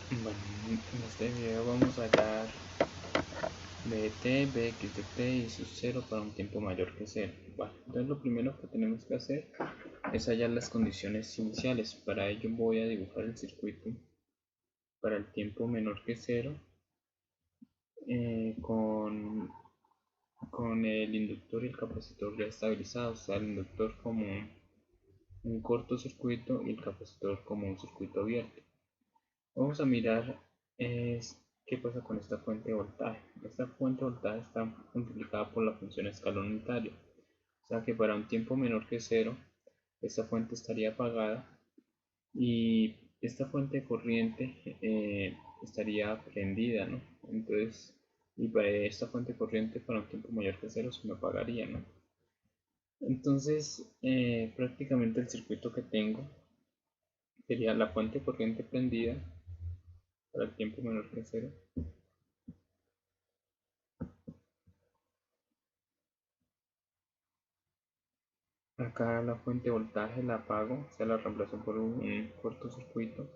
Bueno, en este video vamos a hallar bt, bx de t y sub 0 para un tiempo mayor que 0. Vale, entonces lo primero que tenemos que hacer es hallar las condiciones iniciales. Para ello voy a dibujar el circuito para el tiempo menor que 0 con el inductor y el capacitor ya estabilizados, o sea, el inductor como un cortocircuito y el capacitor como un circuito abierto. Vamos a mirar qué pasa con esta fuente de voltaje. Esta fuente de voltaje está multiplicada por la función escalón unitario. O sea que para un tiempo menor que 0, esta fuente estaría apagada y esta fuente de corriente estaría prendida, ¿no? Entonces, y para esta fuente de corriente para un tiempo mayor que 0 se me apagaría, ¿no? Entonces, prácticamente el circuito que tengo sería la fuente de corriente prendida para el tiempo menor que 0. Acá la fuente de voltaje la apago, se la reemplazo por un cortocircuito.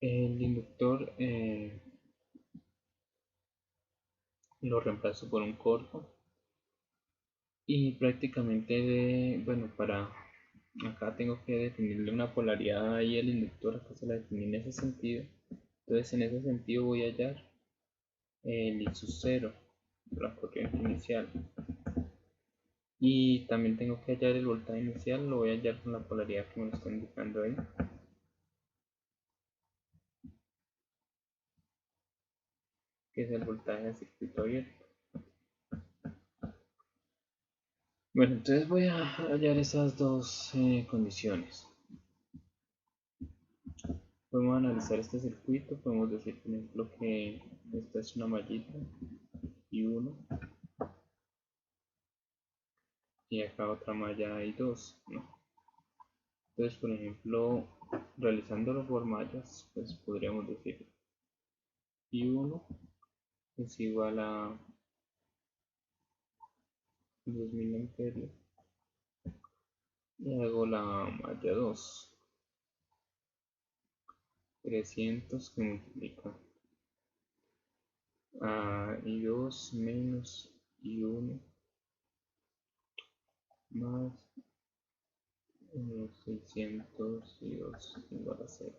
El inductor lo reemplazo por un corto y prácticamente, bueno, para acá tengo que definirle una polaridad ahí al inductor, acá se la definí en ese sentido. Entonces en ese sentido voy a hallar el I sub 0, la corriente inicial. Y también tengo que hallar el voltaje inicial, lo voy a hallar con la polaridad que me lo está indicando ahí. Que es el voltaje del circuito abierto. Bueno, entonces voy a hallar esas dos condiciones. Podemos analizar este circuito, podemos decir por ejemplo que esta es una mallita y 1 y acá otra malla y 2, ¿no? Entonces por ejemplo, realizándolo por mallas, pues podríamos decir I1 es igual a 2000 amperios y hago la malla 2, 300 que multiplica a I2 menos I1 más 602 igual a 0.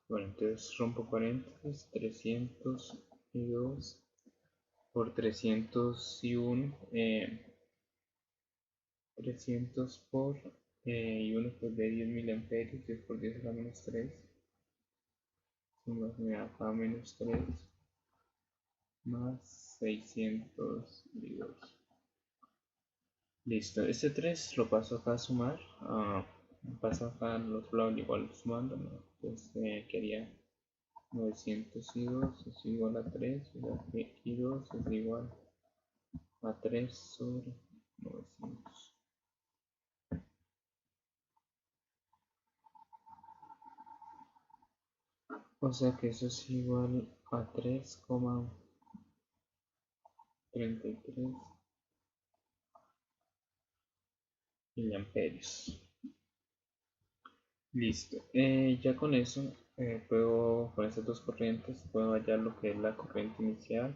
Bueno, entonces rompo paréntesis, 302 por 301, 300 por y 1 pues de 10.000 amperios, 10 por 10 es la menos 3, me da acá menos 3 más 602. Listo, este 3 lo paso acá a sumar, paso acá al otro lado igual sumando, ¿no? Entonces quería 902 es igual a 3, o sea que I2 es igual a 3 sobre 900. O sea que eso es igual a 3,33 miliamperios. Listo. Ya con eso, con estas dos corrientes, puedo hallar lo que es la corriente inicial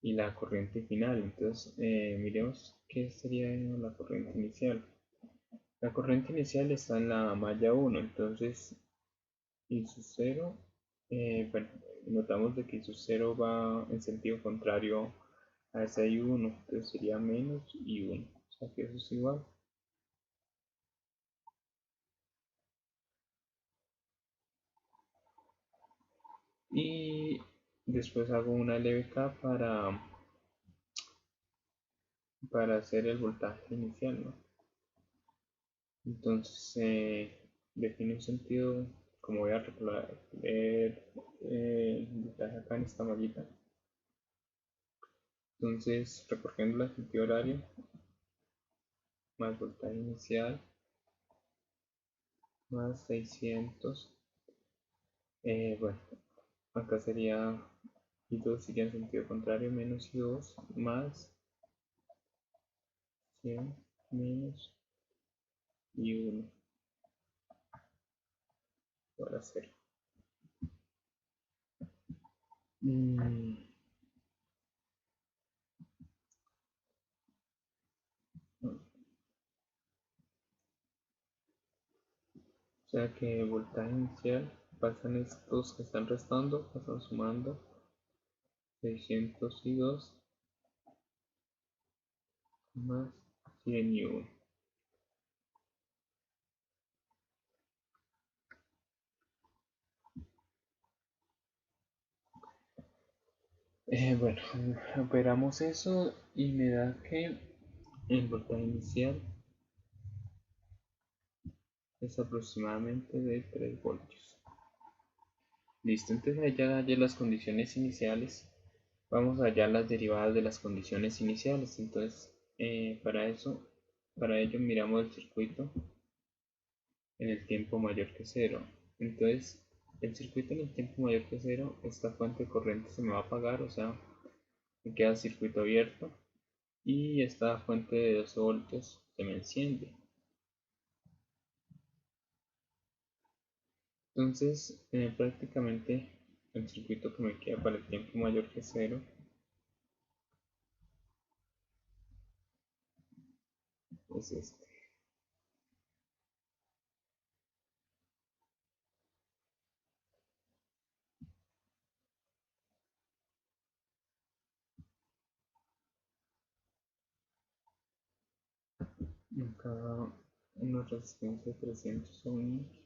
y la corriente final. Entonces, miremos qué sería la corriente inicial. La corriente inicial está en la malla 1, entonces I sub 0, bueno, notamos de que I sub 0 va en sentido contrario a ese I1, entonces sería menos I1, o sea que eso es igual. Y después hago una LBK para hacer el voltaje inicial, ¿no? Entonces, define un sentido, como voy a leer el voltaje acá en esta mallita. Entonces, recorriendo el sentido horario, más voltaje inicial, más 600. Bueno, acá sería I2 iría en sentido contrario, menos I2 más 100 menos I1 igual a 0. O sea que voltaje inicial pasan estos que están restando, pasan sumando 602 más 101. Bueno, operamos eso y me da que el voltaje inicial es aproximadamente de 3 voltios. Listo, entonces allá hallar las condiciones iniciales. Vamos a hallar las derivadas de las condiciones iniciales. Entonces, para ello miramos el circuito en el tiempo mayor que cero. Entonces, el circuito en el tiempo mayor que cero, esta fuente de corriente se me va a apagar, o sea, me queda el circuito abierto y esta fuente de 12 voltios se me enciende. Entonces, prácticamente el circuito que me queda para el tiempo mayor que cero es este. Acá una resistencia de 300 ohms.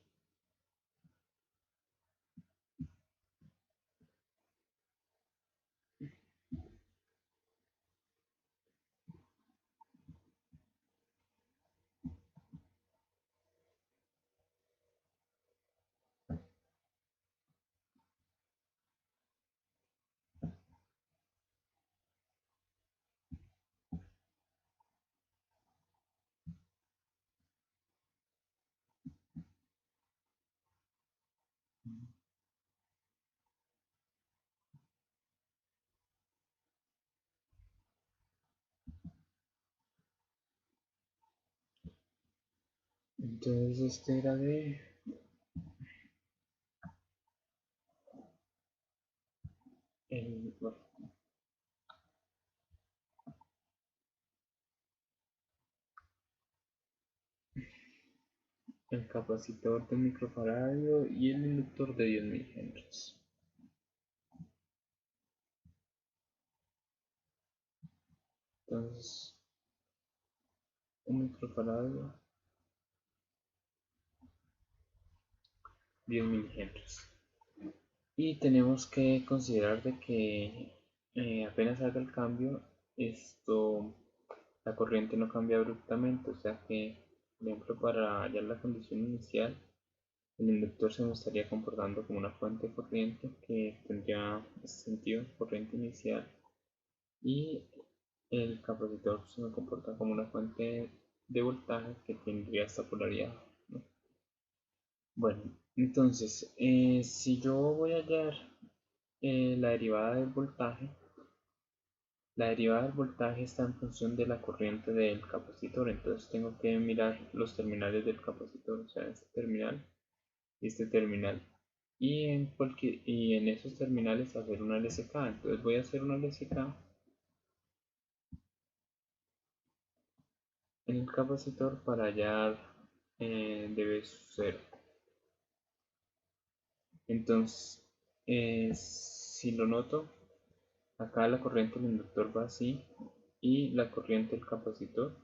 Entonces este era de bueno, el capacitor de microfaradio y el inductor de 10.000 Henry. Entonces, un microfaradio, 10.000 Henry. Y tenemos que considerar de que apenas haga el cambio, la corriente no cambia abruptamente, o sea que, por ejemplo, para hallar la condición inicial, el inductor se me estaría comportando como una fuente de corriente que tendría este sentido, corriente inicial, y el capacitor se me comporta como una fuente de voltaje que tendría esta polaridad, ¿no? Bueno, entonces, si yo voy a hallar la derivada del voltaje, la derivada del voltaje está en función de la corriente del capacitor, entonces tengo que mirar los terminales del capacitor, o sea, este terminal y este terminal. Y en esos terminales hacer una LSK. Entonces voy a hacer una LSK en el capacitor para hallar dB0. Entonces, si lo noto, acá la corriente del inductor va así y la corriente del capacitor,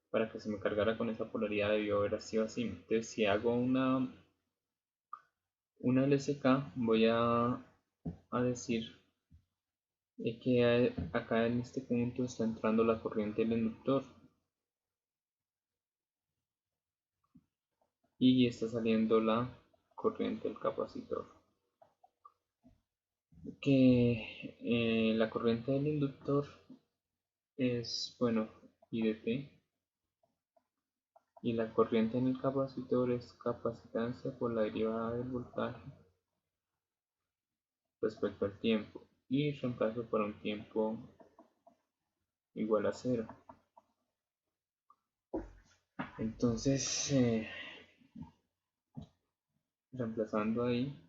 para que se me cargara con esa polaridad, debió haber sido así. Entonces, si hago una LSK, voy a decir que acá en este punto está entrando la corriente del inductor y está saliendo la corriente del capacitor. Que la corriente del inductor es, bueno, I de T y la corriente en el capacitor es capacitancia por la derivada del voltaje respecto al tiempo y reemplazo por un tiempo igual a cero. Entonces, reemplazando ahí,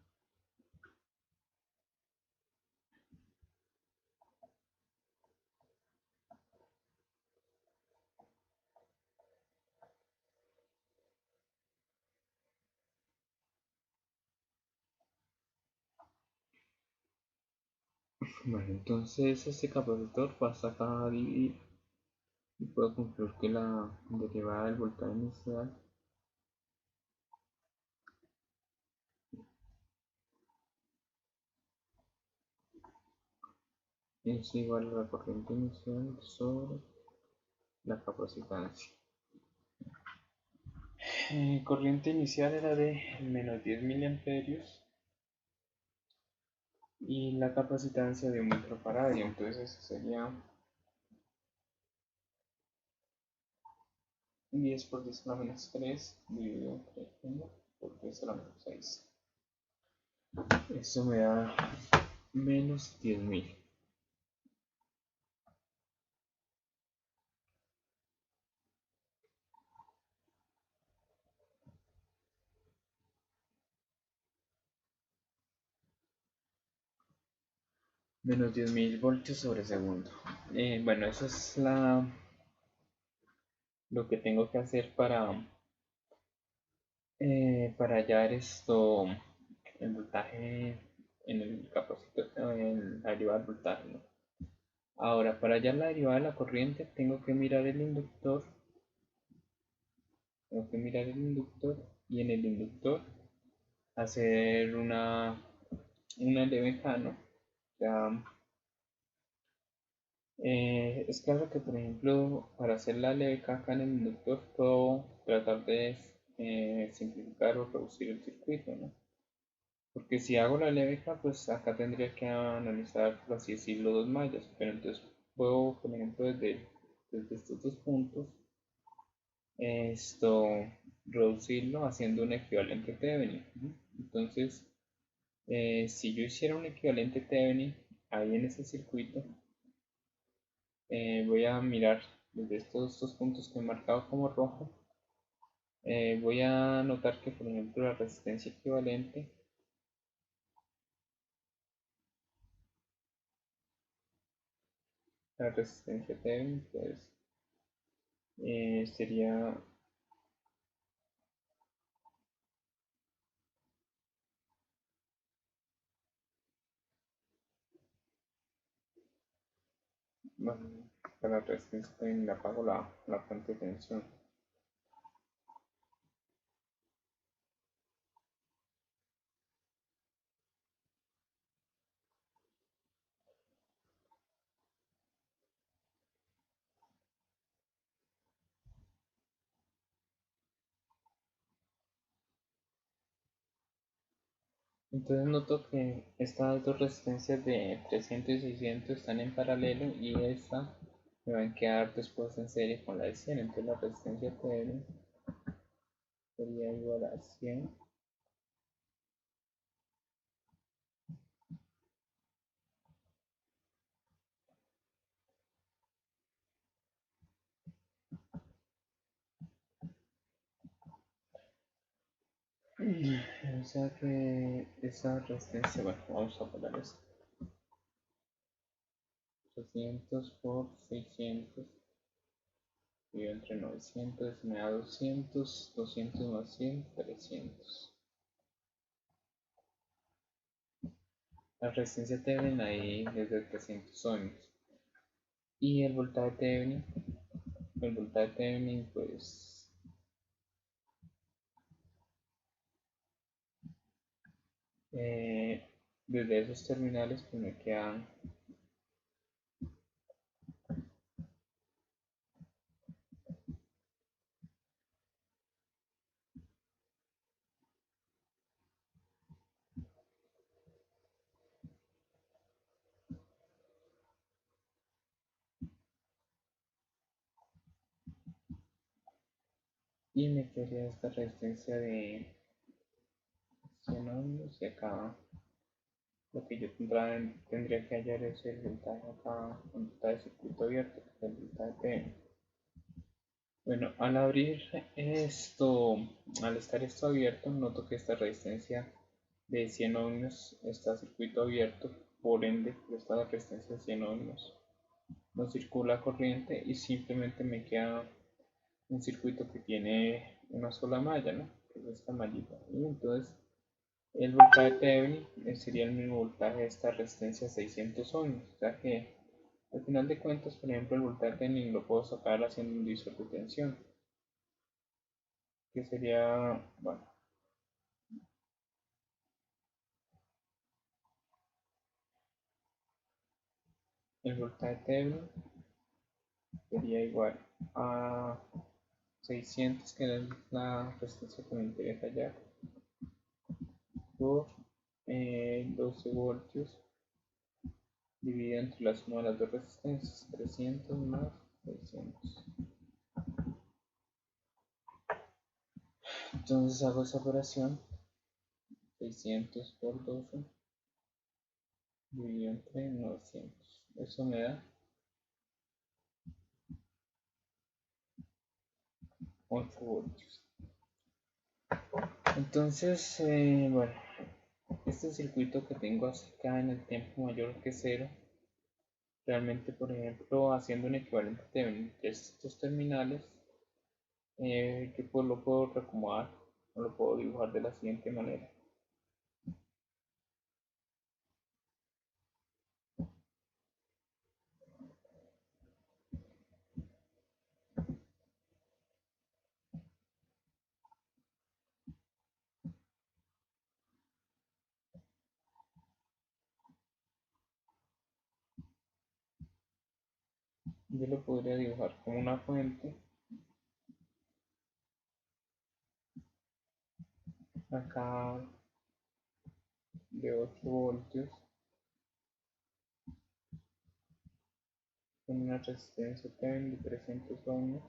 bueno, entonces este capacitor pasa acá a dividir y puedo concluir que la derivada del voltaje inicial es igual a la corriente inicial sobre la capacitancia. Corriente inicial era de menos 10 miliamperios y la capacitancia de 1 microfaradio, entonces eso sería 10 por 10 a la menos 3 dividido entre 1 por 10 a la menos 6. Eso me da menos 10.000. Menos 10.000 voltios sobre segundo. Bueno, eso es lo que tengo que hacer para hallar el voltaje en el capacitor, en la derivada del voltaje, ¿no? Ahora, para hallar la derivada de la corriente, tengo que mirar el inductor. Tengo que mirar el inductor y en el inductor hacer una LVK, ¿no? O sea, es claro que, por ejemplo, para hacer la LVK acá en el inductor, puedo tratar de simplificar o reducir el circuito, ¿no? Porque si hago la LVK, pues acá tendría que analizar, por así decirlo, dos mallas. Pero entonces puedo, por ejemplo, desde estos dos puntos, esto reducirlo haciendo un equivalente Thevenin. Entonces, si yo hiciera un equivalente Thevenin ahí en ese circuito, voy a mirar desde estos dos puntos que he marcado como rojo. Voy a notar que, por ejemplo, la resistencia equivalente Thevenin, pues sería, bueno, para la resistencia Thevenin le apago la fuente de tensión. Entonces noto que estas dos resistencias de 300 y 600 están en paralelo y esta me va a quedar después en serie con la de 100. Entonces la resistencia Thevenin sería igual a 100. O sea que esa resistencia, bueno, vamos a poner esto. 300 por 600 y entre 900 me da 200, 200 más 100, 300. La resistencia Thevenin ahí es de 300 ohms. Y el voltaje Thevenin pues desde esos terminales pues me quedan y me quedaría esta resistencia de 100 ohms y acá lo que yo tendría que hallar es el voltaje acá, el voltaje de circuito abierto, que es el voltaje P. Bueno, al abrir esto, al estar esto abierto, noto que esta resistencia de 100 ohms está circuito abierto, por ende, por esta resistencia de 100 ohms no circula corriente y simplemente me queda un circuito que tiene una sola malla, ¿no? Que es esta mallita. Y entonces el voltaje Thevenin sería el mismo voltaje de esta resistencia 600 ohms. O sea que al final de cuentas, por ejemplo, el voltaje Thevenin lo puedo sacar haciendo un divisor de tensión, que sería, bueno, el voltaje Thevenin sería igual a 600, que es la resistencia que me interesa ya, por 12 voltios dividido entre la suma de las dos resistencias, 300 más 600. Entonces hago esa operación, 600 por 12 dividido entre 900. Eso me da 8 voltios. Entonces, bueno, este circuito que tengo acá en el tiempo mayor que cero, realmente, por ejemplo, haciendo un equivalente de estos terminales, yo pues lo puedo reacomodar o lo puedo dibujar de la siguiente manera. Yo lo podría dibujar como una fuente acá de 8 voltios con una resistencia de 300 ohms,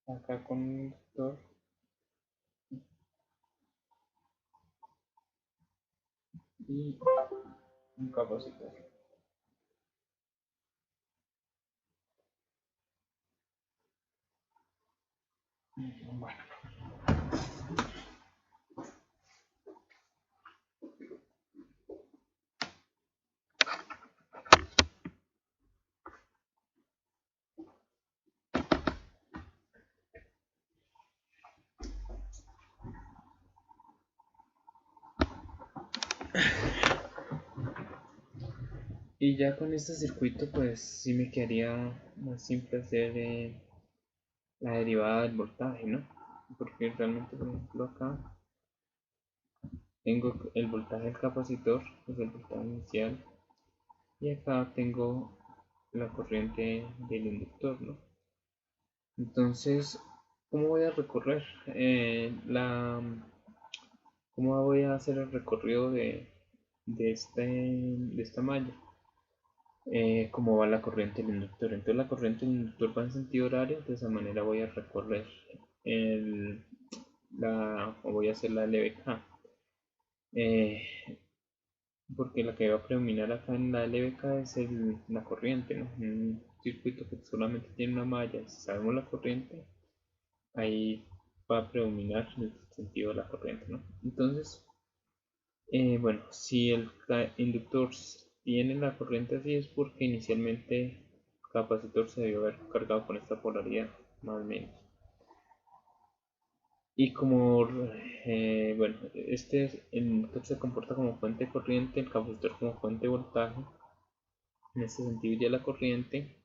acá con un inductor y un capacitor. Bueno, y ya con este circuito pues sí me quedaría más simple hacer la derivada del voltaje, ¿no? Porque realmente, por ejemplo, acá tengo el voltaje del capacitor, que es el voltaje inicial, y acá tengo la corriente del inductor, ¿no? Entonces, ¿cómo voy a recorrer cómo voy a hacer el recorrido de esta malla? Cómo va la corriente del inductor. Entonces la corriente del inductor va en sentido horario, de esa manera voy a recorrer o voy a hacer la LBK. Porque la que va a predominar acá en la LBK es la corriente, ¿no? Un circuito que solamente tiene una malla, si sabemos la corriente, ahí va a predominar el sentido de la corriente, ¿no? Entonces, bueno, si el inductor tiene la corriente así es porque inicialmente el capacitor se debió haber cargado con esta polaridad, más o menos. Y como, bueno, el inductor se comporta como fuente de corriente, el capacitor como fuente de voltaje, en este sentido iría la corriente,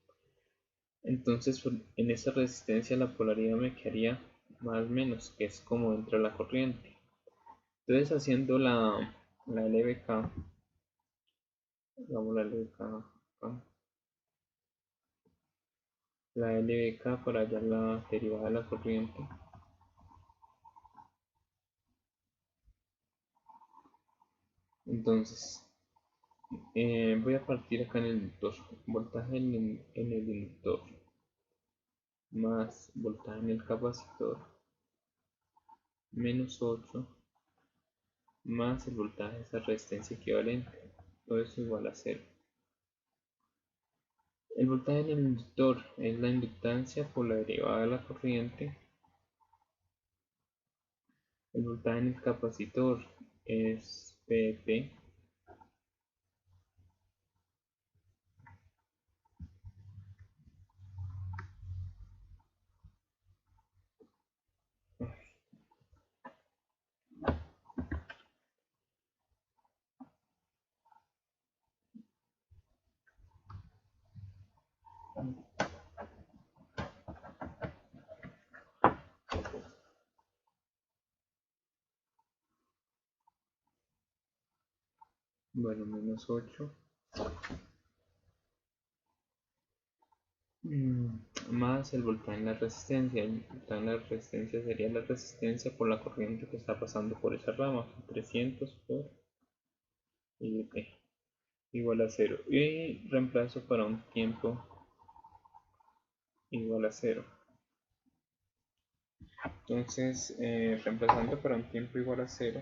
entonces en esa resistencia la polaridad me quedaría más o menos, que es como entra la corriente. Entonces haciendo la LBK, vamos la LBK acá, la LBK para hallar la derivada de la corriente. Entonces, voy a partir acá en el inductor, voltaje en el inductor. más voltaje en el capacitor menos 8 más el voltaje de esa resistencia equivalente, todo eso igual a 0. El voltaje en el inductor es la inductancia por la derivada de la corriente. El voltaje en el capacitor es P. Bueno, menos 8 más el voltaje en la resistencia. El voltaje en la resistencia sería la resistencia por la corriente que está pasando por esa rama, 300 por IDP igual a 0. Y reemplazo para un tiempo igual a 0. Entonces, reemplazando para un tiempo igual a 0,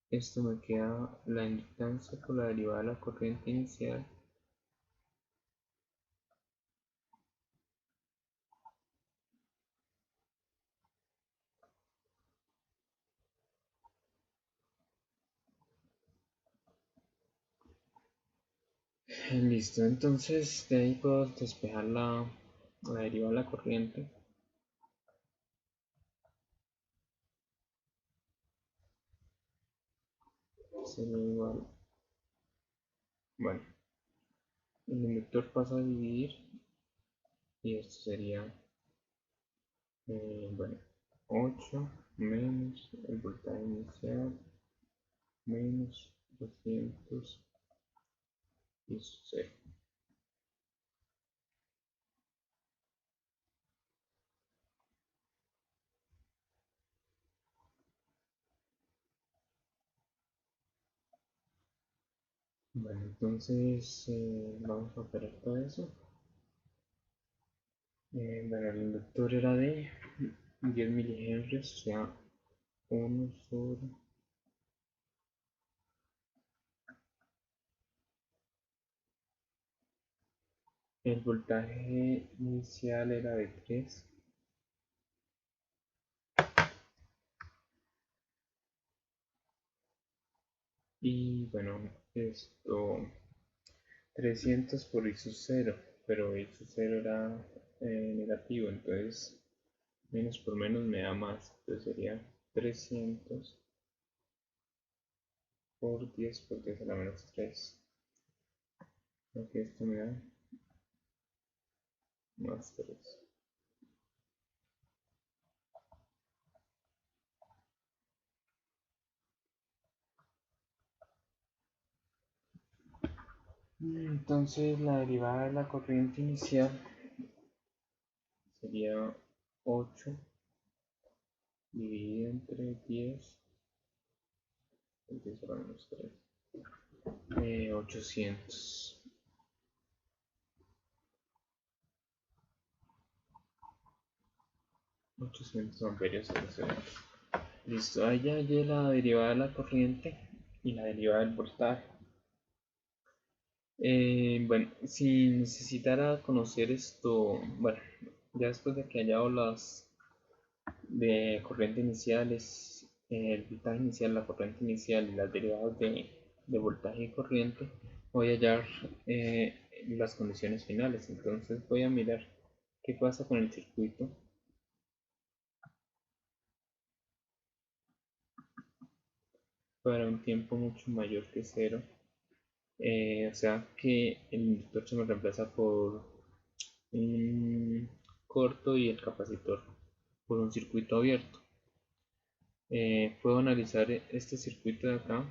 esto me queda la inductancia por la derivada de la corriente inicial listo. Entonces de ahí puedo despejar la derivada de la corriente. Sería igual, bueno, el inductor pasa a dividir y esto sería, bueno, 8 menos el voltaje inicial menos 200 y 0. Bueno, entonces vamos a operar todo eso. Bueno, el inductor era de 10 milihenries, o sea, 1 sobre el voltaje inicial era de 3 y bueno, esto 300 por I sub 0, pero I sub 0 era negativo, entonces menos por menos me da más, entonces sería 300 por 10 a la menos 3, aquí esto me da más 3. Entonces la derivada de la corriente inicial sería 8 dividido entre 10, 10 a la menos 3, 800. 800 amperios. Listo, ahí ya hallé la derivada de la corriente y la derivada del voltaje. Bueno, si necesitara conocer esto, bueno, ya después de que haya hallado las de corriente iniciales, el voltaje inicial, la corriente inicial y las derivadas de voltaje y corriente, voy a hallar las condiciones finales. Entonces voy a mirar qué pasa con el circuito para un tiempo mucho mayor que 0. O sea que el inductor se me reemplaza por un corto y el capacitor por un circuito abierto. Puedo analizar este circuito de acá,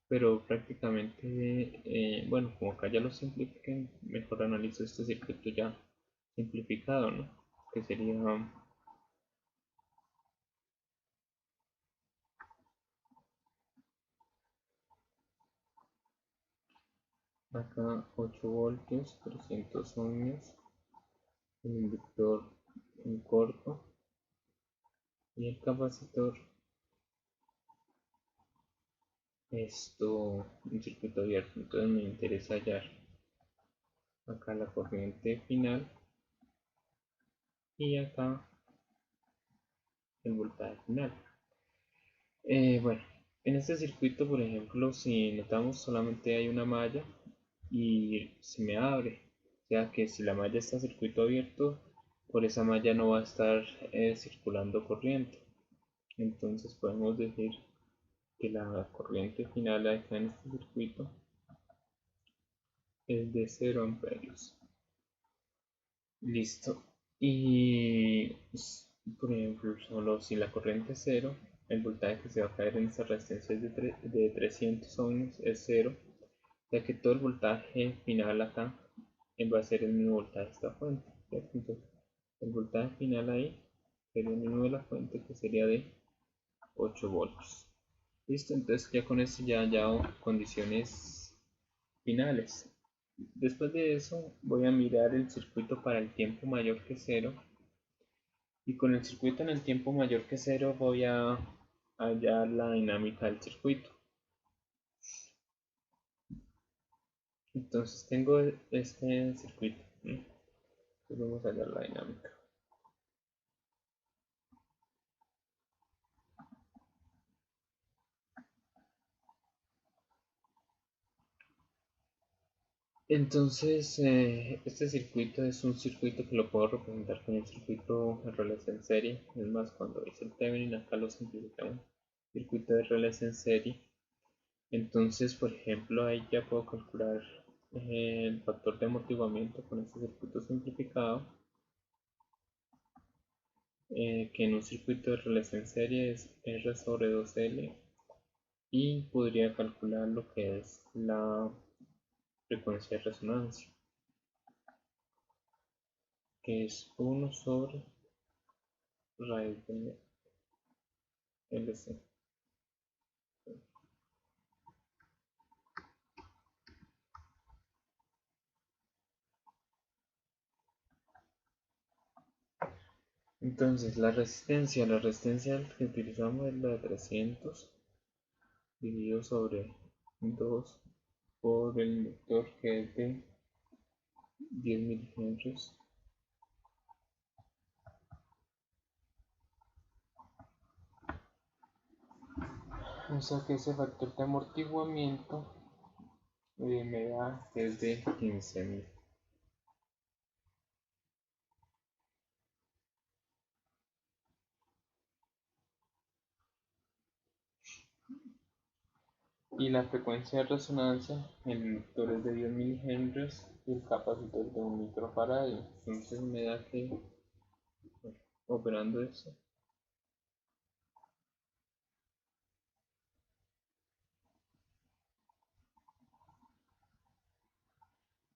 pero prácticamente, bueno, como acá ya lo simplifiqué, mejor analizo este circuito ya simplificado, ¿no? Que sería, acá 8 voltios, 300 ohmios, el inductor en corto y el capacitor un circuito abierto. Entonces me interesa hallar acá la corriente final y acá el voltaje final. Bueno, en este circuito, por ejemplo, si notamos solamente hay una malla y se me abre, o sea que si la malla está circuito abierto, por esa malla no va a estar circulando corriente. Entonces podemos decir que la corriente final acá en este circuito es de 0 amperios. Listo. Y por ejemplo, solo si la corriente es 0, el voltaje que se va a caer en esta resistencia es de 300 ohms, es 0, ya que todo el voltaje final acá va a ser el mismo voltaje de esta fuente. Entonces, el voltaje final ahí sería el mismo de la fuente, que sería de 8 voltios. Listo, entonces ya con esto ya hallado condiciones finales. Después de eso voy a mirar el circuito para el tiempo mayor que 0, y con el circuito en el tiempo mayor que 0 voy a hallar la dinámica del circuito. Entonces tengo este circuito, entonces vamos a hallar la dinámica. Entonces este circuito es un circuito que lo puedo representar con un circuito de relés en serie. Es más, cuando hice el Thevenin acá lo simplificamos, circuito de relés en serie. Entonces, por ejemplo, ahí ya puedo calcular el factor de amortiguamiento con este circuito simplificado, que en un circuito de relés en serie es R sobre 2L, y podría calcular lo que es la frecuencia de resonancia, que es 1 sobre raíz de LC. Entonces la resistencia que utilizamos es la de 300 dividido sobre 2 por el inductor, que es de 10 milihenrios. O sea que ese factor de amortiguamiento me da que es de 15.000. Y la frecuencia de resonancia, el inductor es de 10 milihenrios y el capacitor de 1 microfaradio. Entonces me da que, bueno, operando eso,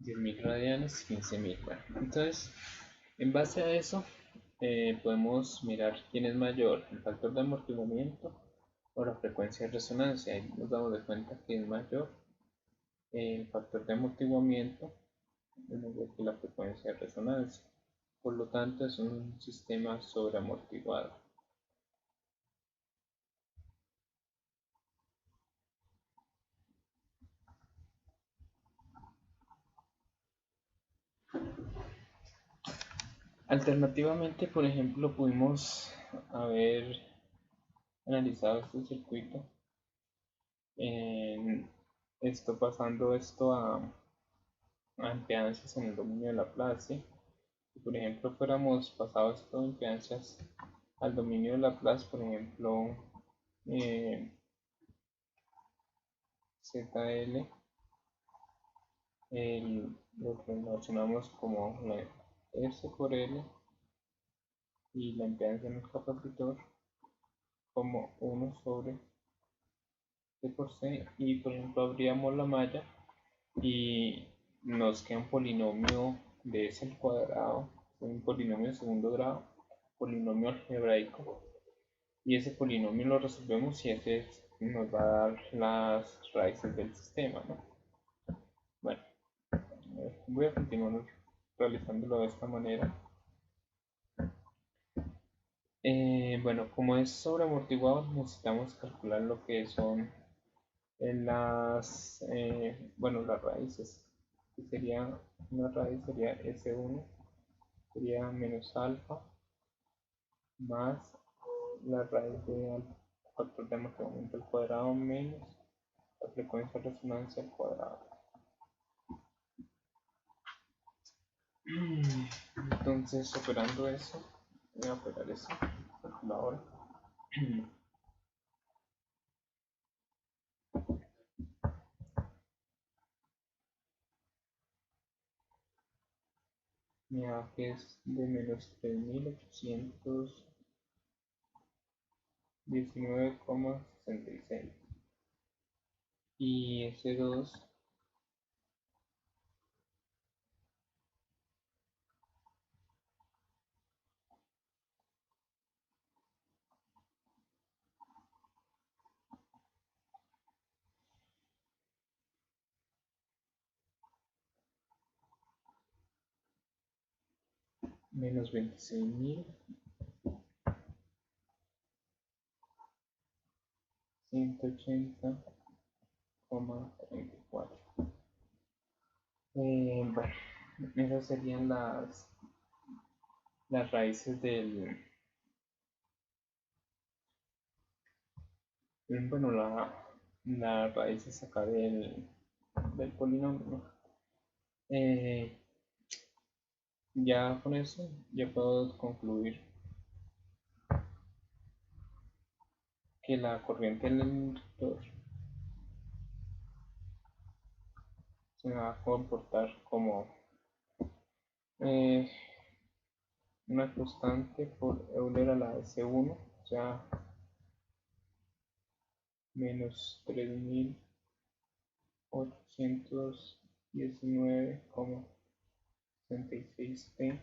10.000 radianes, 15.000. Bueno, entonces, en base a eso, podemos mirar quién es mayor, el factor de amortiguamiento o la frecuencia de resonancia. Ahí nos damos de cuenta que es mayor el factor de amortiguamiento menor que la frecuencia de resonancia. Por lo tanto, es un sistema sobreamortiguado. Alternativamente, por ejemplo, pudimos haber analizado este circuito, en pasando esto a impedancias en el dominio de Laplace. Si por ejemplo fuéramos pasado esto de impedancias al dominio de Laplace, por ejemplo, ZL, lo relacionamos como la S por L y la impedancia en el capacitor como 1 sobre C por C, y por ejemplo abríamos la malla y nos queda un polinomio de S al cuadrado, un polinomio de segundo grado, polinomio algebraico, y ese polinomio lo resolvemos y ese nos va a dar las raíces del sistema, ¿no? Bueno, Voy a continuar realizándolo de esta manera. Bueno, como es sobreamortiguado, necesitamos calcular lo que son las raíces. Que sería, una raíz sería S1, sería menos alfa, más la raíz del factor de amortiguamiento al cuadrado menos la frecuencia de resonancia al cuadrado. Entonces, operando eso, voy a operar eso, calculadora. Mi A que es de menos 3819,66 y S2 menos 26.180,34. Bueno, esas serían las raíces bueno, la raíces acá del polinomio. Ya con eso, ya puedo concluir que la corriente del inductor se va a comportar como una constante por Euler a la S1, o sea, menos 3819,66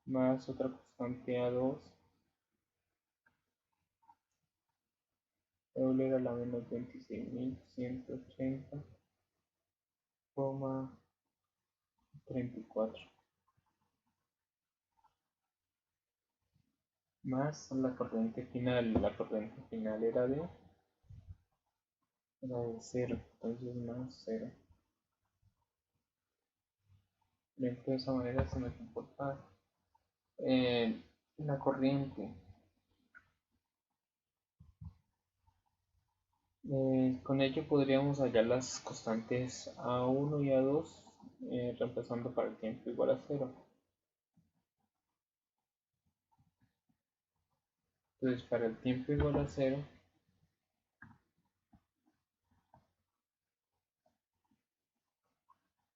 más otra constante A2 Euler a la menos 26.180,34 más la corriente final. La corriente final era de 0, entonces más 0. De esa manera se me comporta la corriente. Con ello podríamos hallar las constantes A1 y A2 reemplazando para el tiempo igual a 0. Entonces para el tiempo igual a 0,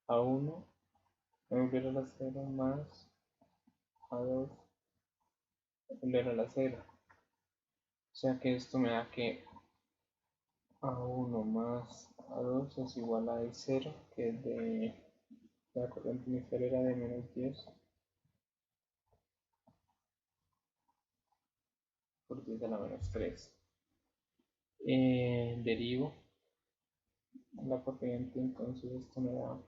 A1 Euler a la 0 más A2 Euler a la 0. O sea que esto me da que A1 más A2 es igual a I0, que es de la corriente inicial era de menos 10 por 10 a la menos 3. Derivo la corriente, entonces esto me da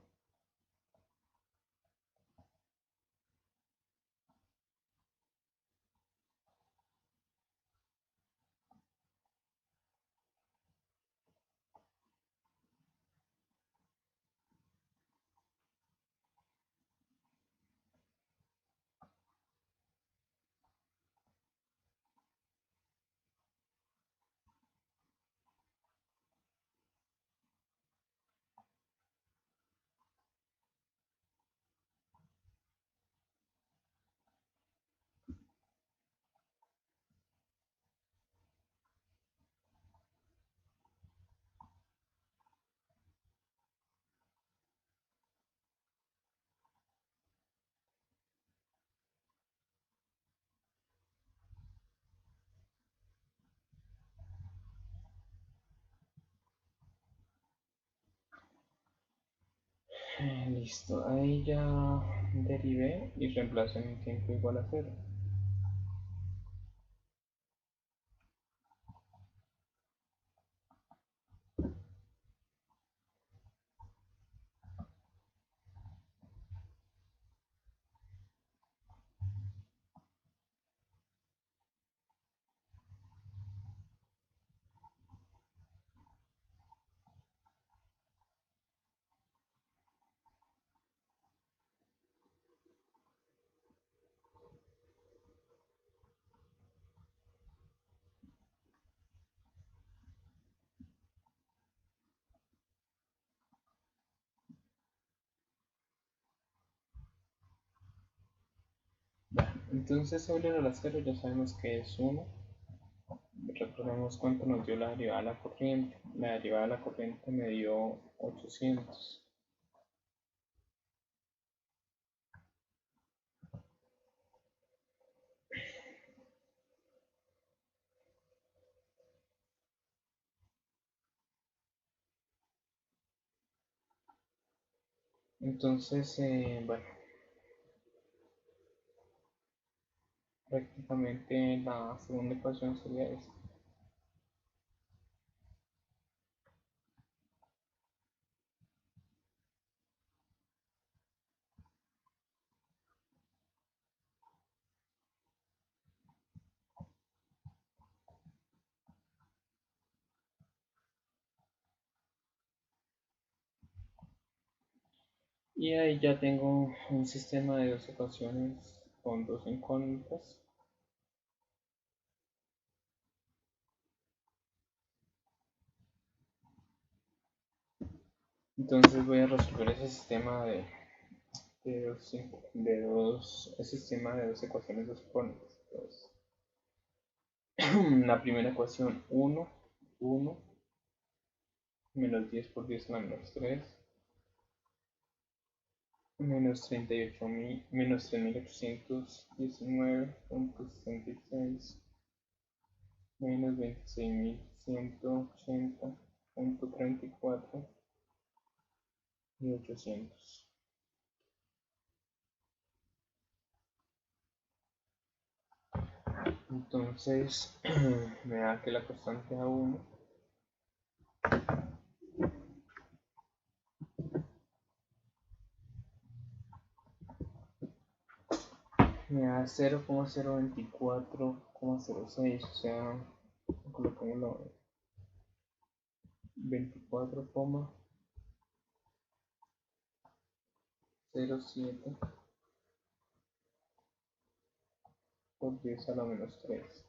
listo, ahí ya derivé y reemplazo en el tiempo igual a 0. Entonces Euler a la cero ya sabemos que es 1. Recordemos cuánto nos dio la derivada de la corriente. La derivada de la corriente me dio 800. Entonces, bueno, prácticamente la segunda ecuación sería esta. Y ahí ya tengo un sistema de dos ecuaciones con dos incógnitas. Entonces voy a resolver ese sistema ese sistema de dos ecuaciones dos incógnitas. Entonces, la primera ecuación 1 menos 10 por 10 a la menos 3 menos 38.000 menos 3.819.66 menos 26.180.34 y 800. Entonces me da que la constante A1 me da 0,024,06, o sea, colocamos 24,07 por 10 a la menos 3.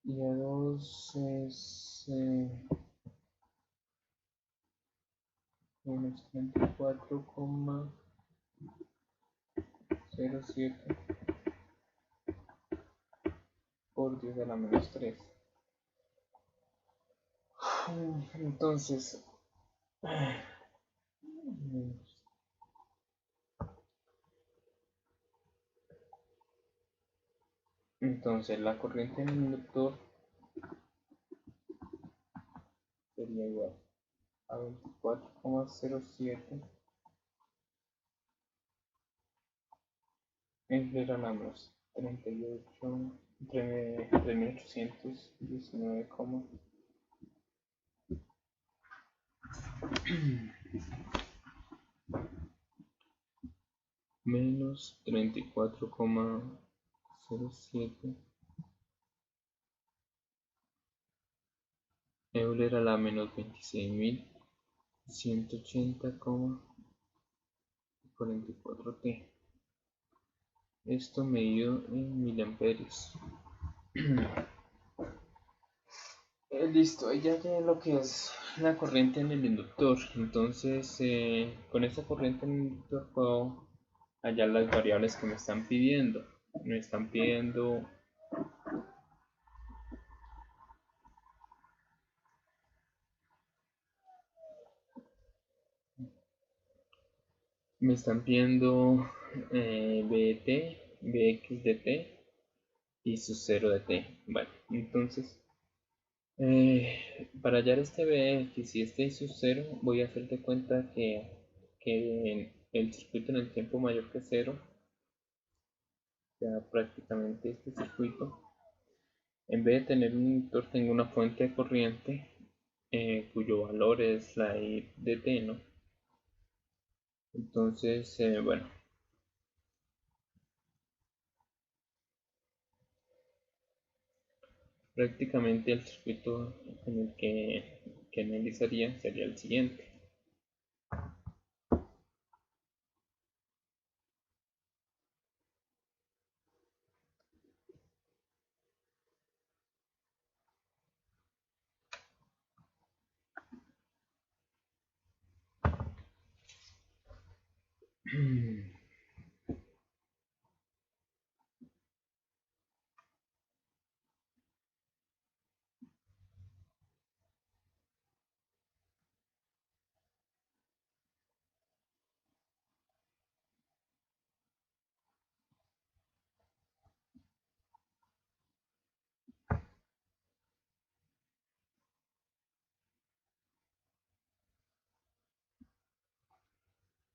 Y A2 es menos 34,07 por 10 a la menos 3. Entonces, la corriente en el inductor sería igual a 24,07 entre la menos 3.819, menos 34,07 Euler a la menos 26.180,44 T. Esto medido en miliamperios. Listo, ahí ya tiene lo que es la corriente en el inductor. Entonces, con esta corriente en el inductor puedo hallar las variables que me están pidiendo. Me están pidiendo BT, BX de T y su 0 de T. Bueno, entonces para hallar este BX y este y su 0 voy a hacer de cuenta que el circuito en el tiempo mayor que 0, o sea, prácticamente este circuito, en vez de tener un inductor tengo una fuente de corriente cuyo valor es la I de T, ¿no? Entonces, bueno, prácticamente el circuito en el que analizaría sería el siguiente.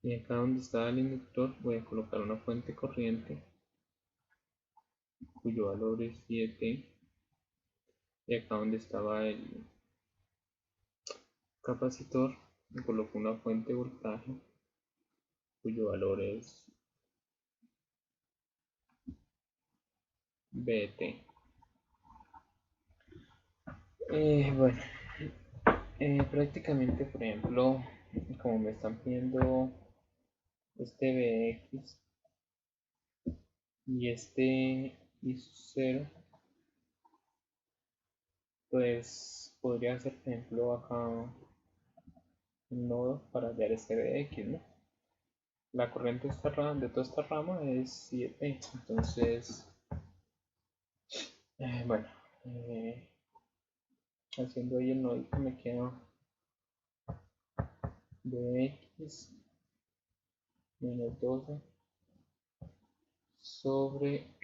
Y acá donde está el inductor voy a colocar una fuente corriente cuyo valor es 7. Y acá donde estaba el capacitor coloco una fuente de voltaje cuyo valor es VT. Bueno, prácticamente, por ejemplo, como me están pidiendo este Vx y este I0, pues podría hacer, por ejemplo, acá un nodo para hallar este Vx, ¿no? La corriente de toda esta rama es 7, entonces, bueno, haciendo ahí el nodo me queda Vx menos 12 sobre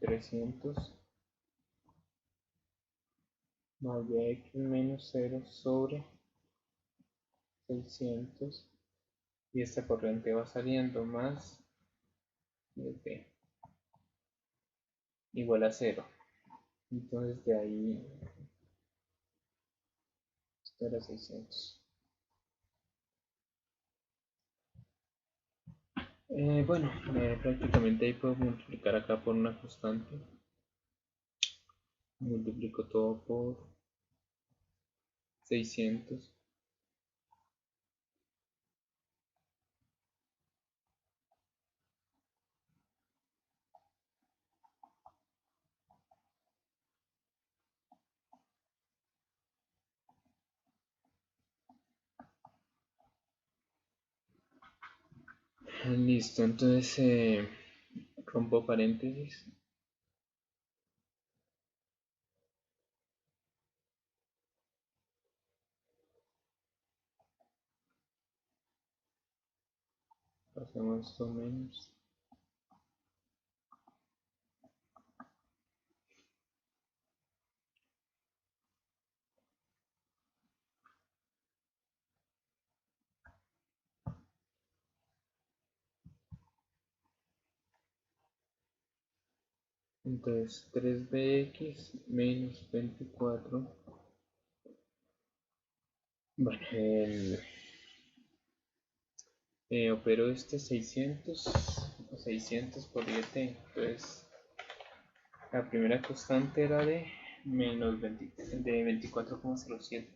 300 más Vx menos 0 sobre 600, y esta corriente va saliendo más Vt igual a 0. Entonces de ahí esto era 600. Bueno, prácticamente ahí puedo multiplicar acá por una constante. Multiplico todo por 600. Listo, entonces rompo paréntesis. Hacemos esto menos. Entonces 3bx menos 24. Bueno, opero este 600 por 7. Entonces la primera constante era de menos 20, de 24,07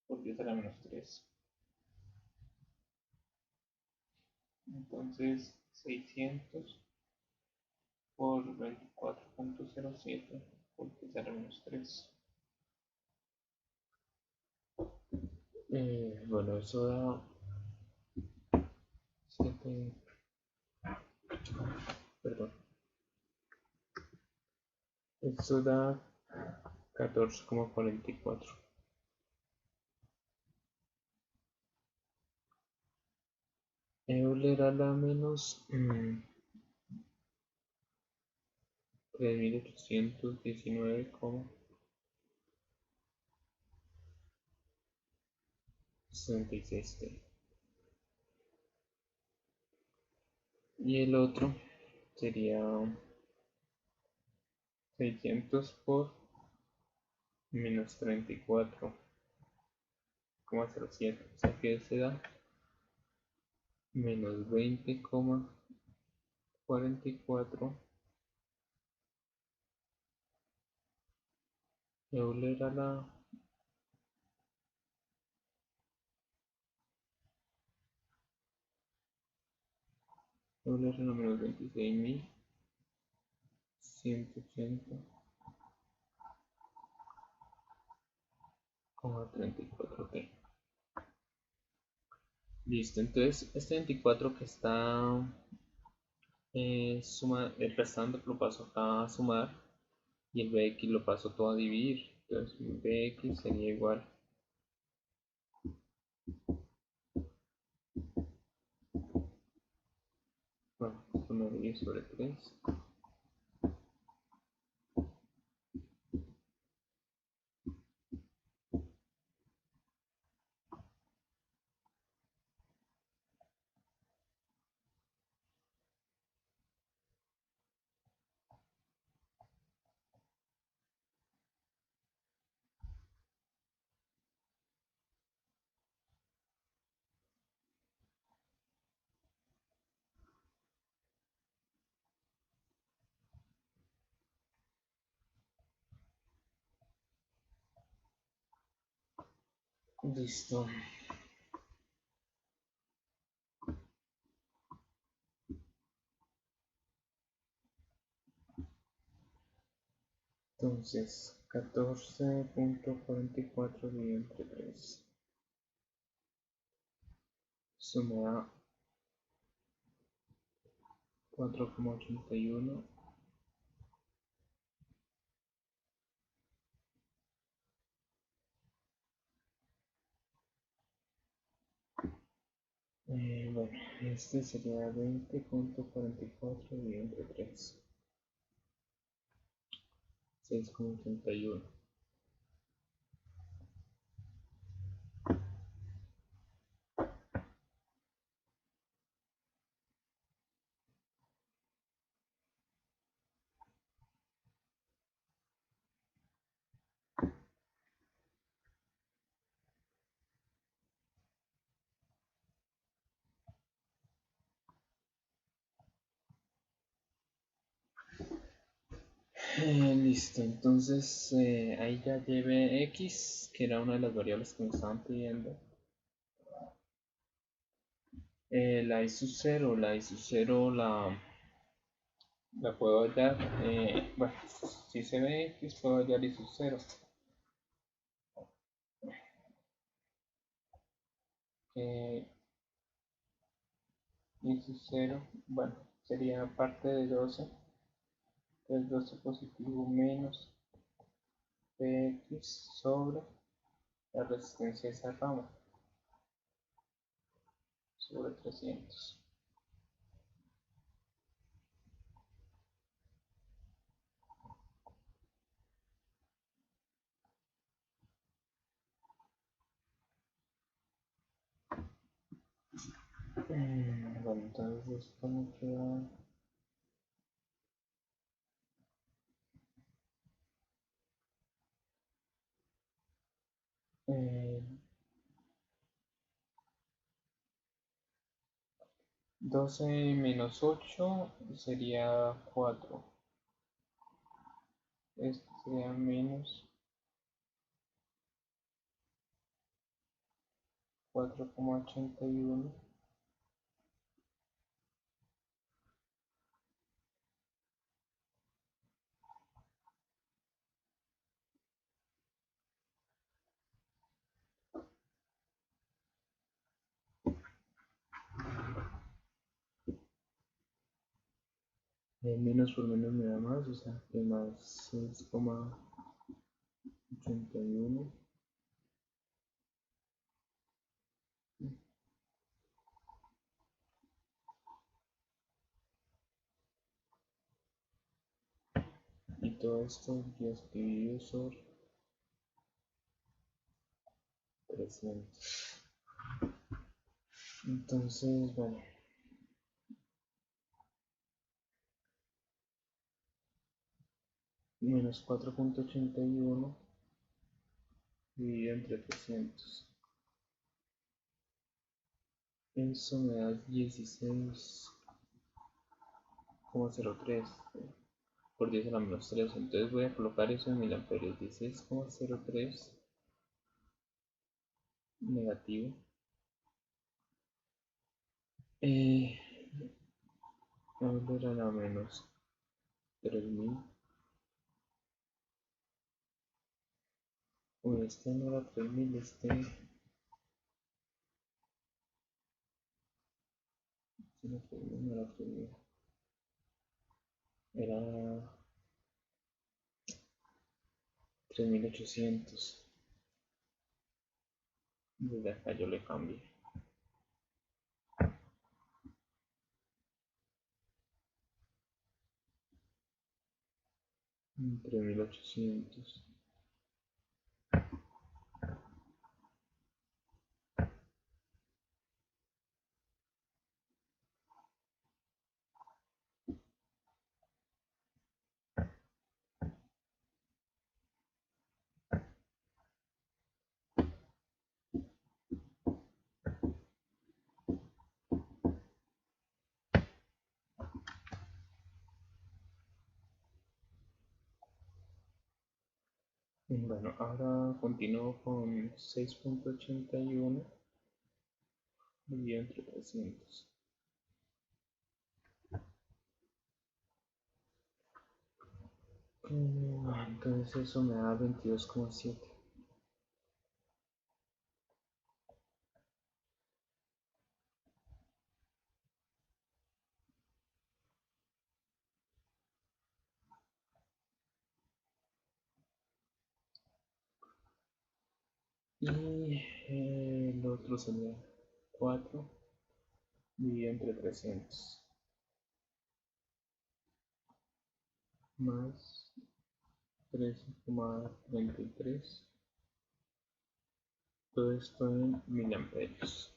por 10 a la menos 3. Entonces 600 por 24,07 por 10 a la menos 3. Bueno, eso da 7, perdón, eso da 14,44. Euler a la menos 3819,66T. Y el otro sería 600 por menos 34,07. O sea que se da menos 20,44 Euler a la menos 26.180,34T. Listo, entonces este 24 que está el restante lo paso acá a sumar y el bx lo paso todo a dividir. Entonces bx sería igual bueno, 1 sobre 3 Listo. Entonces, 14.44 dividido entre 3. Eso me da 4,81. Bueno, este sería 20.44 dividido entre 3. 6,81. Listo, entonces ahí ya llevé x, que era una de las variables que me estaban pidiendo. La i sub 0, la puedo hallar. Bueno, si se ve x, puedo hallar i sub 0. I sub 0, bueno, sería parte de 12. Entonces 12 positivo menos px sobre la resistencia de esa rama, sobre 300. Bueno, entonces esto me queda 12 menos 8 sería 4. Esto sería menos 4,81. Menos por menos me da más, o sea que más 6,81. Y todo esto 10 dividido sobre 300. Entonces, bueno, menos 4,81 dividido entre 300. Eso me da 16,03 por 10 a la menos 3. Entonces voy a colocar eso en miliamperios. 16,03 negativo. ¿Dónde era la menos 3000? Uy, este no era 3000, no, 3000 no era 3000. Era 3800. Desde acá yo le cambié. 3800. Bueno, ahora continúo con 6.81 dividido entre 300. Entonces eso me da 22,7. Y el otro sería 4 dividido entre 300 más 13,33. Todo esto en miliamperios.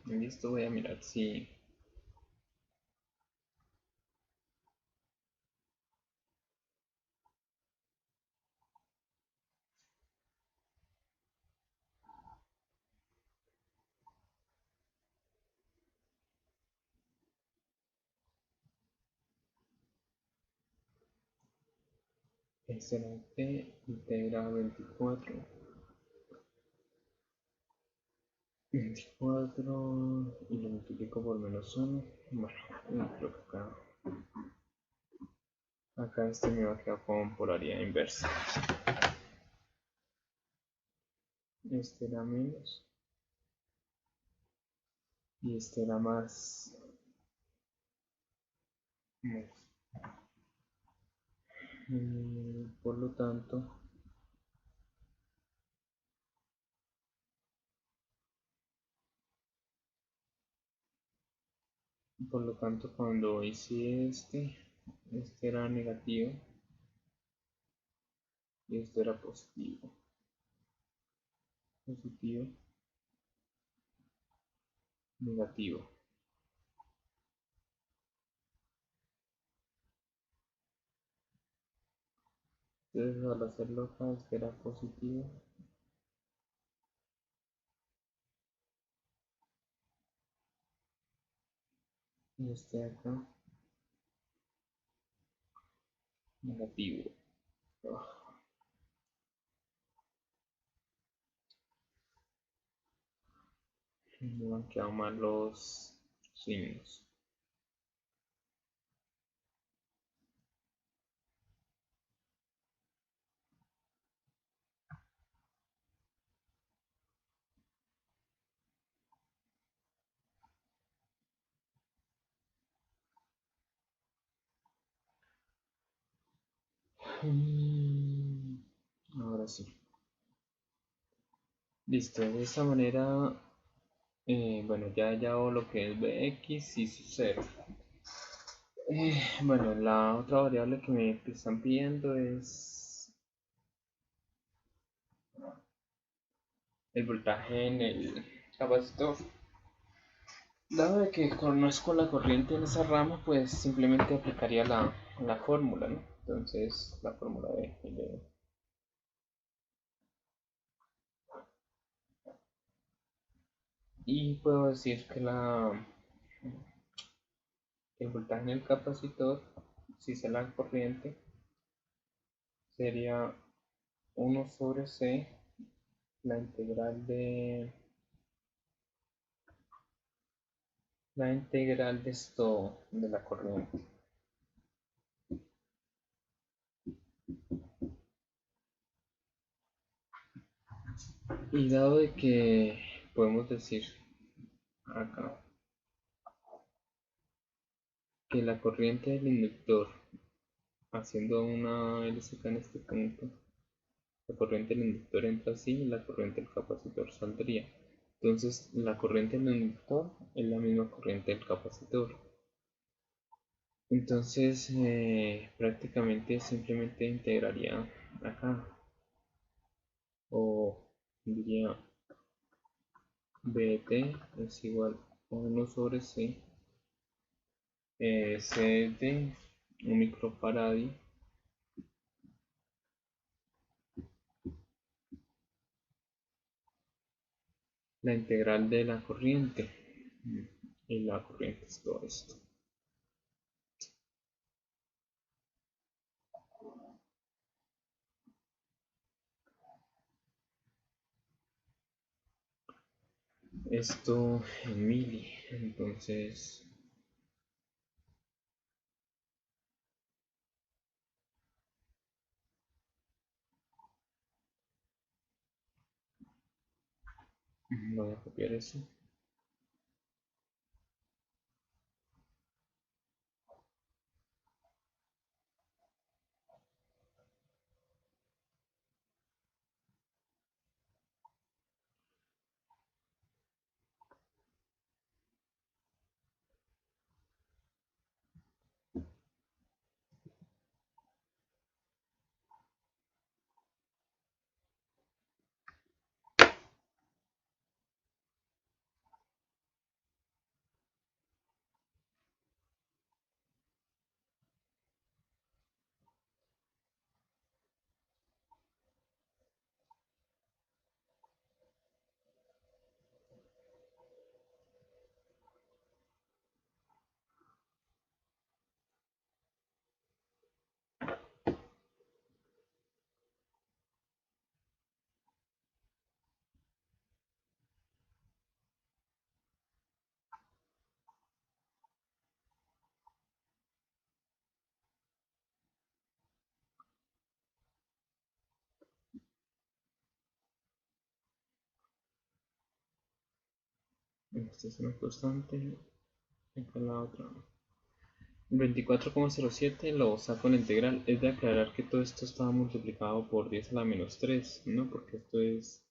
Listo, voy a mirar si excelente integra 24 y lo multiplico por -1. Bueno, creo que acá este me va a quedar con polaridad inversa. Este era menos y este era más. Por lo tanto, cuando hice este era negativo y este era positivo. Positivo, negativo. Entonces al hacerlo acá, este era positivo y este acá, negativo. Me han quedado mal los signos. Ahora sí. Listo, de esta manera, bueno, ya hago lo que es bx y su 0. Bueno, la otra variable que me están pidiendo es el voltaje en el capacitor. Dado de que no es con la corriente en esa rama, pues simplemente aplicaría la fórmula, ¿no? Entonces, la fórmula de L. Y puedo decir que el voltaje en el capacitor, si sé la corriente, sería 1 sobre C, la integral de esto, de la corriente. Y dado de que podemos decir acá que la corriente del inductor, haciendo una LCK en este punto, la corriente del inductor entra así y la corriente del capacitor saldría. Entonces la corriente del inductor es la misma corriente del capacitor. Entonces prácticamente simplemente integraría acá, o diría bt es igual a 1 sobre c, c de un microfarad, la integral de la corriente, y la corriente es todo esto. Esto en mili, entonces voy a copiar eso. Esta es una constante, acá la otra. 24,07 lo saco en la integral. Es de aclarar que todo esto estaba multiplicado por 10 a la menos 3, ¿no? Porque esto es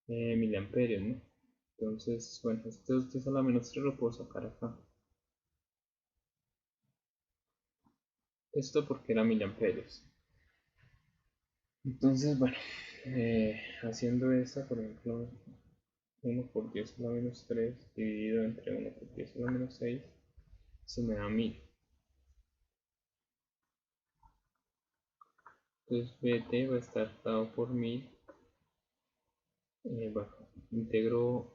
miliamperios, ¿no? Entonces, bueno, esto es 10 a la menos 3 lo puedo sacar acá. Esto porque era miliamperios. Entonces, bueno, haciendo esta, por ejemplo, 1 por 10 a la menos 3 dividido entre 1 por 10 a la menos 6, se me da 1000. Entonces, bt va a estar dado por 1000. Bueno, integro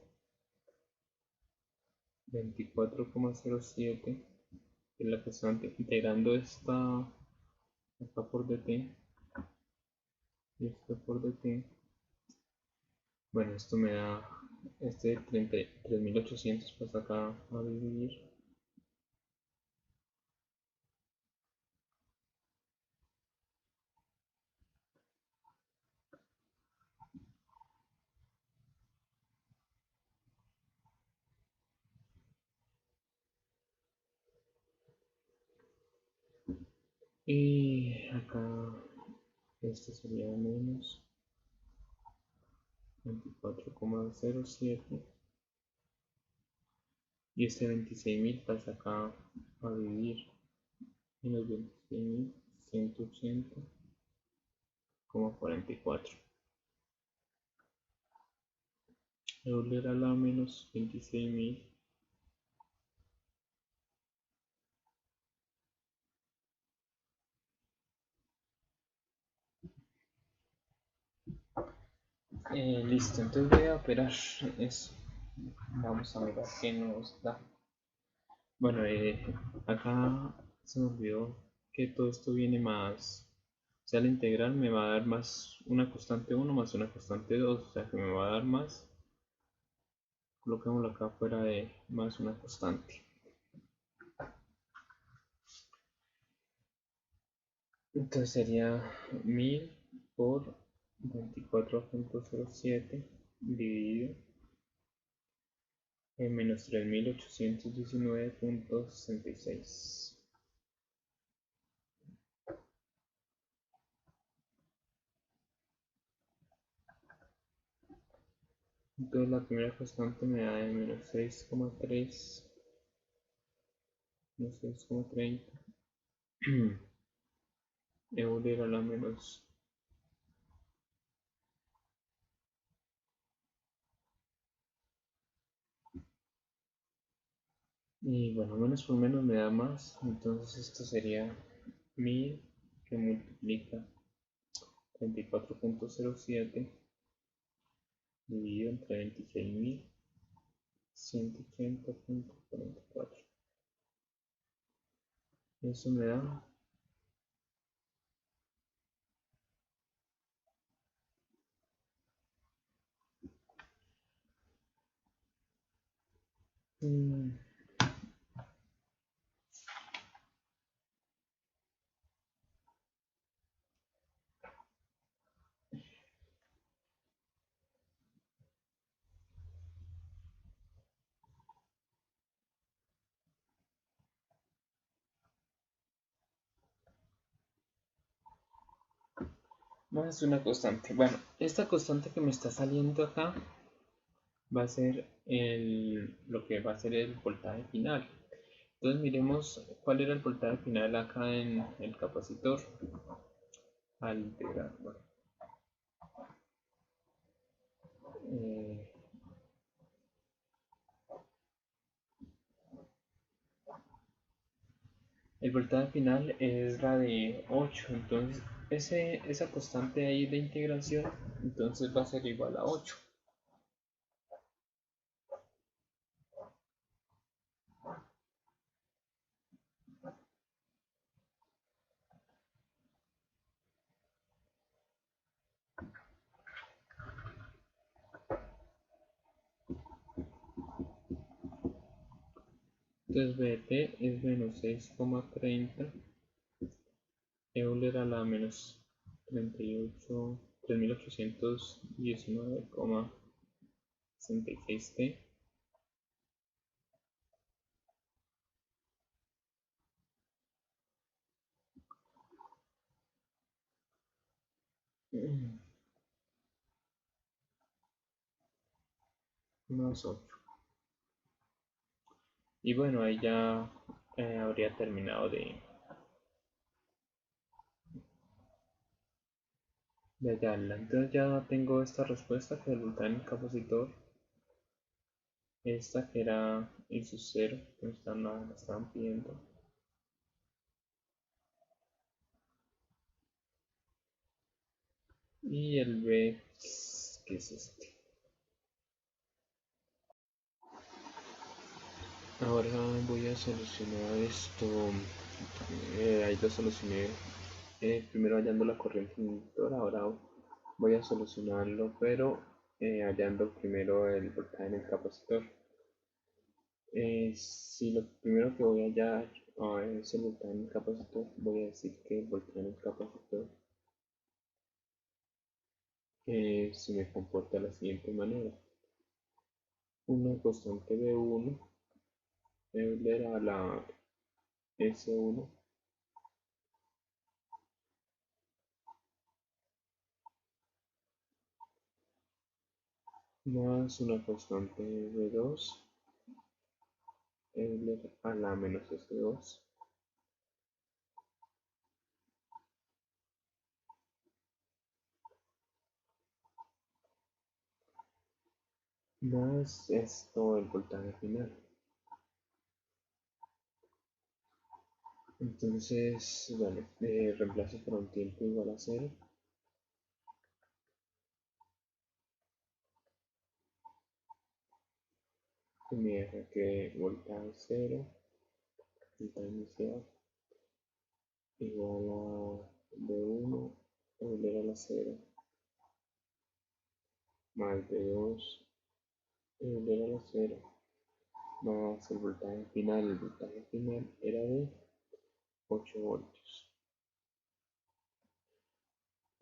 24,07, que es la que estoy integrando esta acá por dt y esto por dt. Bueno, esto me da este 33.800 pasa acá a dividir. Y acá este sería menos 24,07 y este 26.000 pasa acá a dividir, menos 26.180,44. Me volverá la menos 26.000. Listo, entonces voy a operar eso. Vamos a mirar qué nos da. Bueno, acá se me olvidó que todo esto viene más, o sea, la integral me va a dar más una constante 1 más una constante 2, o sea que me va a dar más, coloquémoslo acá fuera de más una constante. Entonces sería 1000 por 24,07 dividido en menos 3819,66. Entonces la primera constante me da de menos 6,3, menos 6,30 Euler a la menos. Y bueno, menos por menos me da más. Entonces esto sería 1000 que multiplica 34.07 dividido entre 26.180.44. Eso me da más una constante. Bueno, esta constante que me está saliendo acá va a ser lo que va a ser el voltaje final. Entonces miremos cuál era el voltaje final acá en el capacitor al integrar. Bueno, eh, el voltaje final es la de 8, entonces esa constante ahí de integración entonces va a ser igual a 8. Entonces BT es menos 6,30 Euler a la menos 3819,66 T. Más 8. Y bueno, ahí ya habría terminado de hallarla. Entonces ya tengo esta respuesta que el voltaje en el capacitor, esta que era I sub 0, que la estaban pidiendo. Y el B, que es este. Ahora voy a solucionar esto. Ahí lo solucioné primero hallando la corriente inductor. Ahora voy a solucionarlo, pero hallando primero el voltaje en el capacitor. Si lo primero que voy a hallar es el voltaje en el capacitor, voy a decir que el voltaje en el capacitor se me comporta de la siguiente manera. Una constante B1 Euler a la S1 más una constante B2 Euler a la menos S2 más esto el voltaje final. Entonces, bueno, reemplazo por un tiempo igual a 0. Y me deja que voltaje 0, voltaje inicial, igual a B1 Euler a la 0 más B2 Euler a la 0 más el voltaje final. El voltaje final era de 8 voltios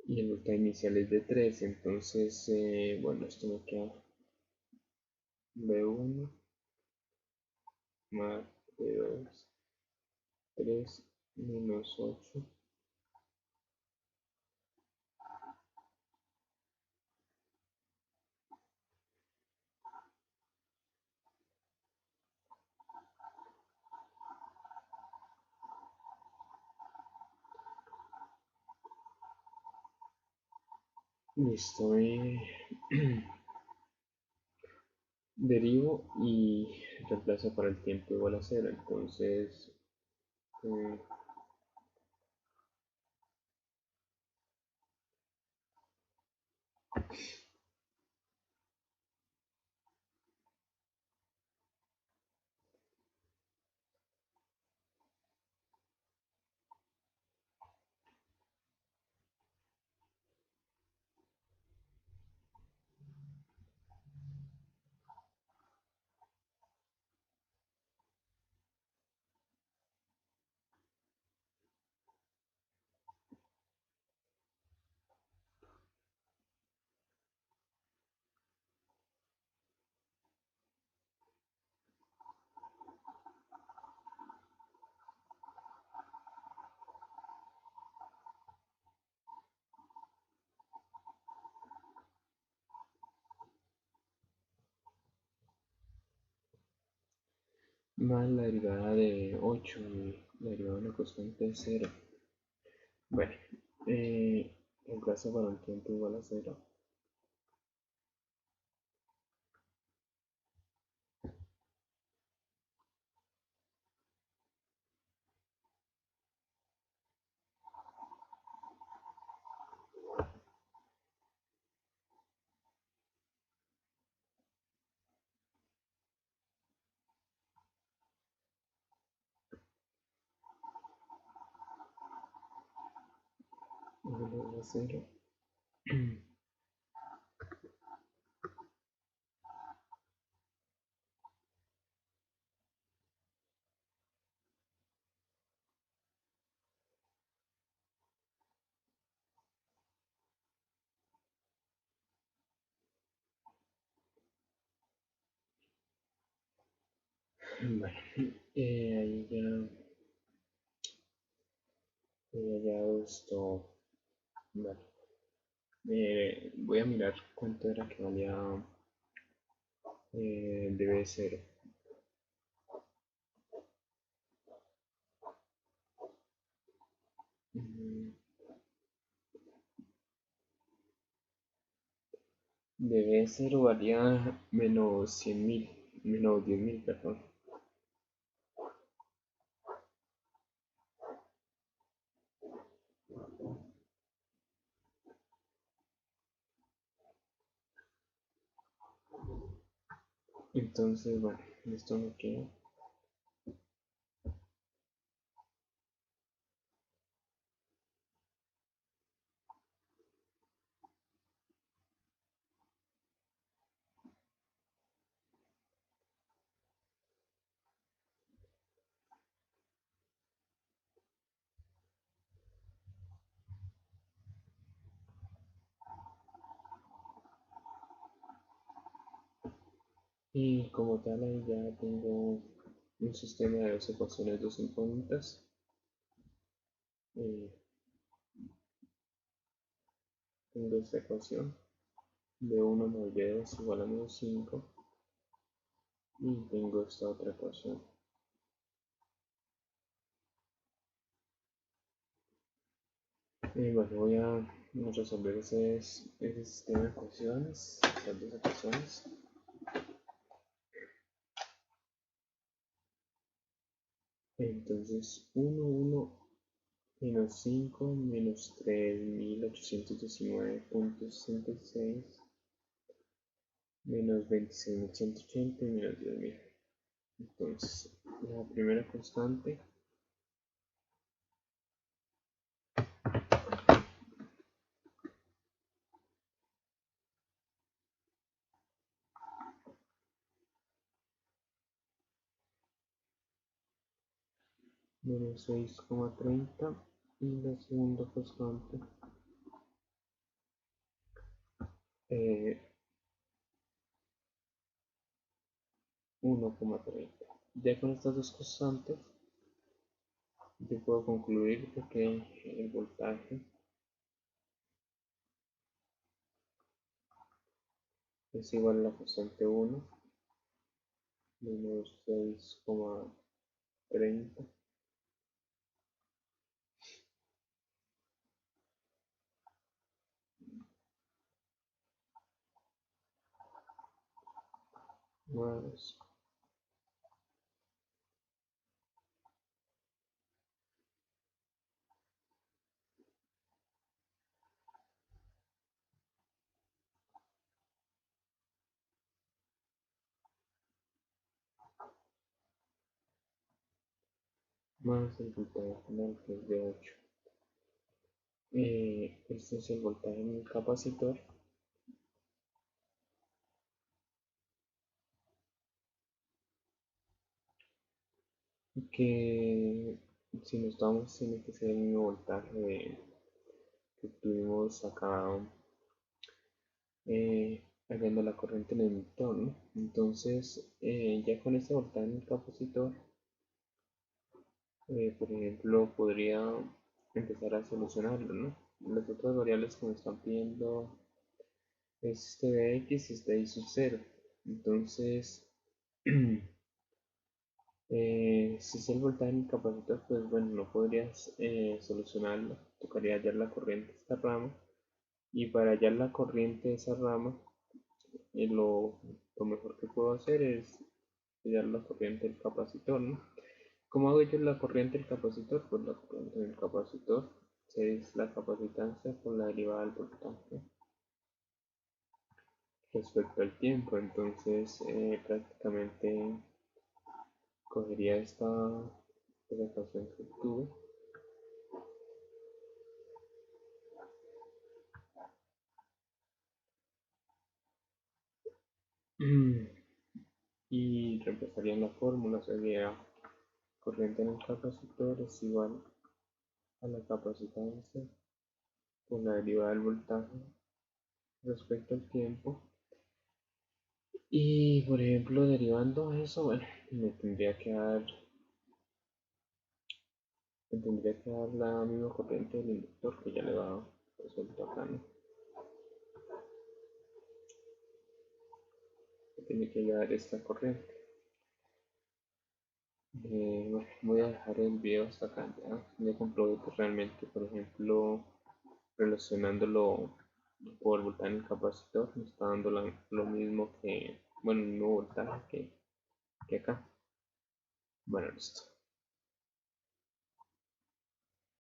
y el voltaje inicial es de 3. Entonces bueno, esto me queda B1 más B2 3 menos 8 Listo, derivo y reemplazo para el tiempo igual a cero. Entonces, eh, más la derivada de 8 y la derivada de una constante de cero. Bueno, reemplazo para un tiempo igual a cero. Igual a cero. Bueno, ahí ya he hallado esto. Vale. Voy a mirar cuánto era que valía debe ser. mm, Debe ser valía menos 100.000, menos 10.000, perdón. Entonces, bueno, esto me queda. Y como tal, ahí ya tengo un sistema de dos ecuaciones, dos incógnitas. Eh, Tengo esta ecuación de 1 más b2 igual a menos 5. Y tengo esta otra ecuación. Bueno, voy a resolver ese sistema de ecuaciones, esas dos ecuaciones. Entonces, 1 menos 5 menos 3.819.66 menos 26.180 y menos 10.000. Entonces, la primera constante menos 6,30 y la segunda constante 1,30. Ya con estas dos constantes, yo puedo concluir que el voltaje es igual a la constante 1 menos 6,30 más el voltaje final, que es de 8. Este es el voltaje en el capacitor, que si nos damos tiene que ser el mismo voltaje que tuvimos acá hallando la corriente en el inductor, ¿no? Entonces, ya con este voltaje en el capacitor, por ejemplo, podría empezar a solucionarlo, ¿no? Las otras variables que me están pidiendo es este de x y este y sub 0. Entonces, si es el voltaje en el capacitor, pues bueno, no podrías solucionarlo. Tocaría hallar la corriente de esta rama. Y para hallar la corriente de esa rama, lo mejor que puedo hacer es hallar la corriente del capacitor, ¿no? ¿Cómo hago yo la corriente del capacitor? Pues la corriente del capacitor es la capacitancia por la derivada del voltaje respecto al tiempo. Entonces, prácticamente cogería esta ecuación que obtuve y reemplazaría en la fórmula. Sería corriente en el capacitor es igual a la capacitancia por la derivada del voltaje respecto al tiempo. Y por ejemplo, derivando eso, bueno, me tendría que dar la misma corriente del inductor que ya le va resuelto acá, ¿no? Me tiene que dar esta corriente. Bueno, voy a dejar el video hasta acá. Ya comprobé que realmente, por ejemplo, relacionándolo por voltaje en el capacitor, me está dando lo mismo que, bueno, el mismo voltaje que acá. Bueno, listo.